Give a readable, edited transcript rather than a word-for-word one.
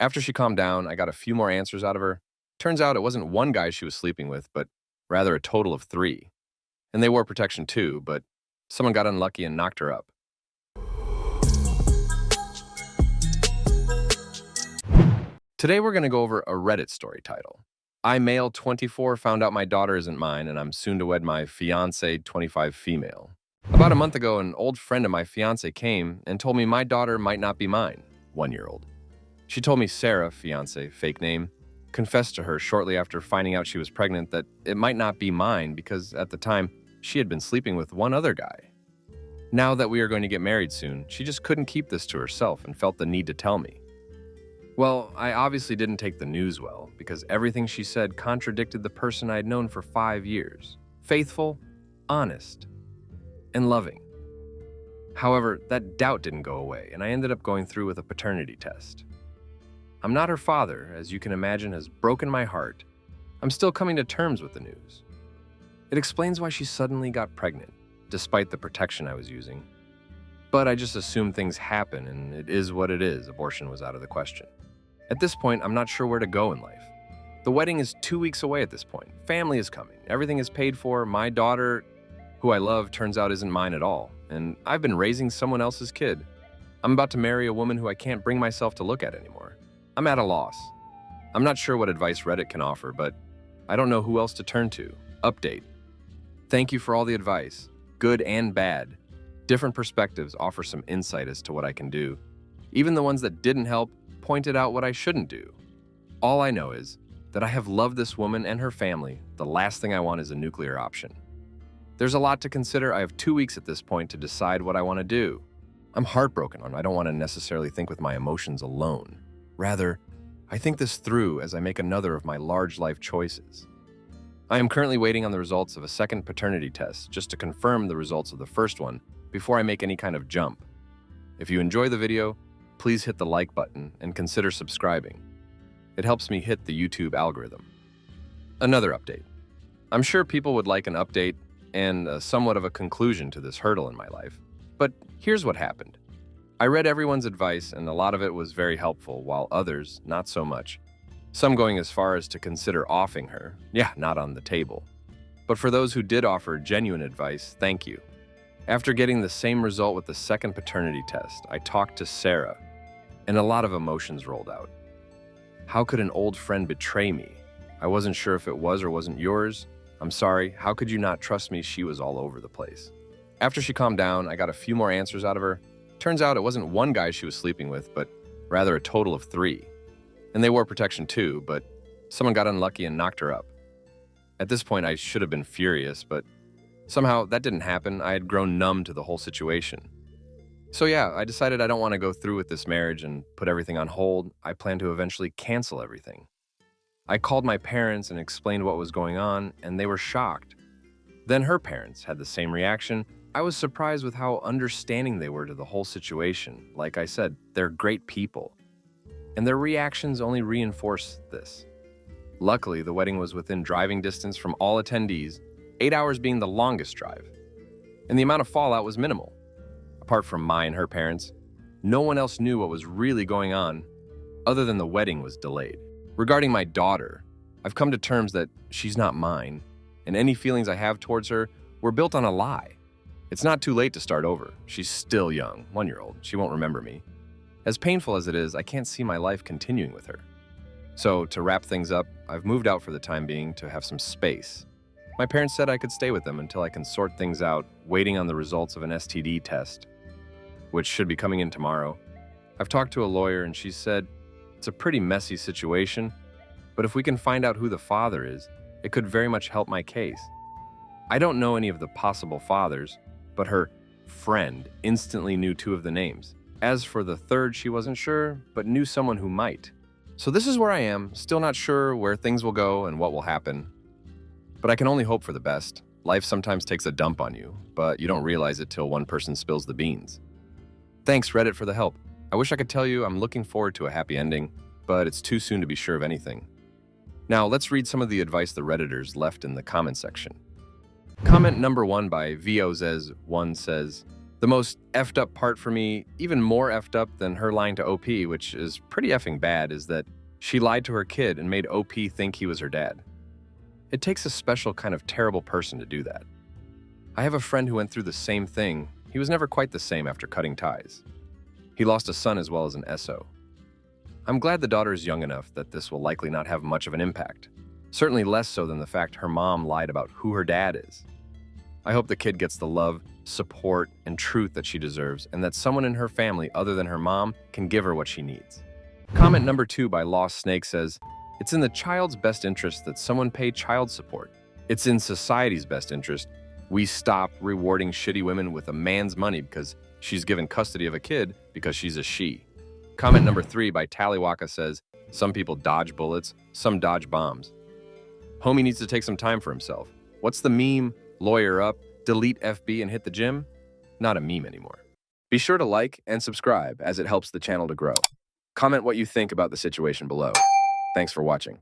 After she calmed down, I got a few more answers out of her. Turns out it wasn't one guy she was sleeping with, but rather a total of three. And they wore protection too, but someone got unlucky and knocked her up. Today we're going to go over a Reddit story title. I, male 24, found out my daughter isn't mine, and I'm soon to wed my fiancée 25 female. About a month ago, an old friend of my fiancé came and told me my daughter might not be mine, 1-year-old. She told me Sarah, fiancé, fake name, confessed to her shortly after finding out she was pregnant that it might not be mine because at the time she had been sleeping with one other guy. Now that we are going to get married soon, she just couldn't keep this to herself and felt the need to tell me. Well, I obviously didn't take the news well because everything she said contradicted the person I had known for 5 years. Faithful, honest, and loving. However, that doubt didn't go away, and I ended up going through with a paternity test. I'm not her father, as you can imagine has broken my heart. I'm still coming to terms with the news. It explains why she suddenly got pregnant, despite the protection I was using. But I just assumed things happen, and it is what it is. Abortion was out of the question. At this point, I'm not sure where to go in life. The wedding is 2 weeks away at this point. Family is coming. Everything is paid for. My daughter, who I love, turns out isn't mine at all. And I've been raising someone else's kid. I'm about to marry a woman who I can't bring myself to look at anymore. I'm at a loss. I'm not sure what advice Reddit can offer, but I don't know who else to turn to. Update. Thank you for all the advice, good and bad. Different perspectives offer some insight as to what I can do. Even the ones that didn't help pointed out what I shouldn't do. All I know is that I have loved this woman and her family. The last thing I want is a nuclear option. There's a lot to consider. I have 2 weeks at this point to decide what I want to do. I'm heartbroken, and I don't want to necessarily think with my emotions alone. Rather, I think this through as I make another of my large life choices. I am currently waiting on the results of a second paternity test just to confirm the results of the first one before I make any kind of jump. If you enjoy the video, please hit the like button and consider subscribing. It helps me hit the YouTube algorithm. Another update. I'm sure people would like an update and somewhat of a conclusion to this hurdle in my life. But here's what happened. I read everyone's advice and a lot of it was very helpful, while others not so much. Some going as far as to consider offing her. Yeah, not on the table. But for those who did offer genuine advice, thank you. After getting the same result with the second paternity test, I talked to Sarah, and a lot of emotions rolled out. How could an old friend betray me? I wasn't sure if it was or wasn't yours. I'm sorry, how could you not trust me? She was all over the place. After she calmed down, I got a few more answers out of her. Turns out it wasn't one guy she was sleeping with, but rather a total of 3. And they wore protection too, but someone got unlucky and knocked her up. At this point, I should have been furious, but somehow that didn't happen. I had grown numb to the whole situation. So yeah, I decided I don't want to go through with this marriage and put everything on hold. I plan to eventually cancel everything. I called my parents and explained what was going on, and they were shocked. Then her parents had the same reaction. I was surprised with how understanding they were to the whole situation. Like I said, they're great people. And their reactions only reinforced this. Luckily, the wedding was within driving distance from all attendees, 8 hours being the longest drive. And the amount of fallout was minimal. Apart from my and her parents, no one else knew what was really going on, other than the wedding was delayed. Regarding my daughter, I've come to terms that she's not mine, and any feelings I have towards her were built on a lie. It's not too late to start over. She's still young, 1-year-old. She won't remember me. As painful as it is, I can't see my life continuing with her. So, to wrap things up, I've moved out for the time being to have some space. My parents said I could stay with them until I can sort things out, waiting on the results of an STD test, which should be coming in tomorrow. I've talked to a lawyer and she said it's a pretty messy situation, but if we can find out who the father is, it could very much help my case. I don't know any of the possible fathers, but her friend instantly knew 2 of the names. As for the third, she wasn't sure, but knew someone who might. So this is where I am, still not sure where things will go and what will happen. But I can only hope for the best. Life sometimes takes a dump on you, but you don't realize it till one person spills the beans. Thanks, Reddit, for the help. I wish I could tell you I'm looking forward to a happy ending, but it's too soon to be sure of anything. Now, let's read some of the advice the Redditors left in the comment section. Comment number 1 by VOZES1 says, The most effed up part for me, even more effed up than her lying to OP, which is pretty effing bad, is that she lied to her kid and made OP think he was her dad. It takes a special kind of terrible person to do that. I have a friend who went through the same thing. He was never quite the same after cutting ties. He lost a son as well as an SO. I'm glad the daughter is young enough that this will likely not have much of an impact. Certainly less so than the fact her mom lied about who her dad is. I hope the kid gets the love, support, and truth that she deserves, and that someone in her family other than her mom can give her what she needs. Comment number 2 by Lost Snake says, "It's in the child's best interest that someone pay child support. It's in society's best interest we stop rewarding shitty women with a man's money because she's given custody of a kid because she's a she." Comment number 3 by Tallywaka says, "Some people dodge bullets, some dodge bombs." Homie needs to take some time for himself. What's the meme? Lawyer up, delete FB and hit the gym? Not a meme anymore. Be sure to like and subscribe as it helps the channel to grow. Comment what you think about the situation below. Thanks for watching.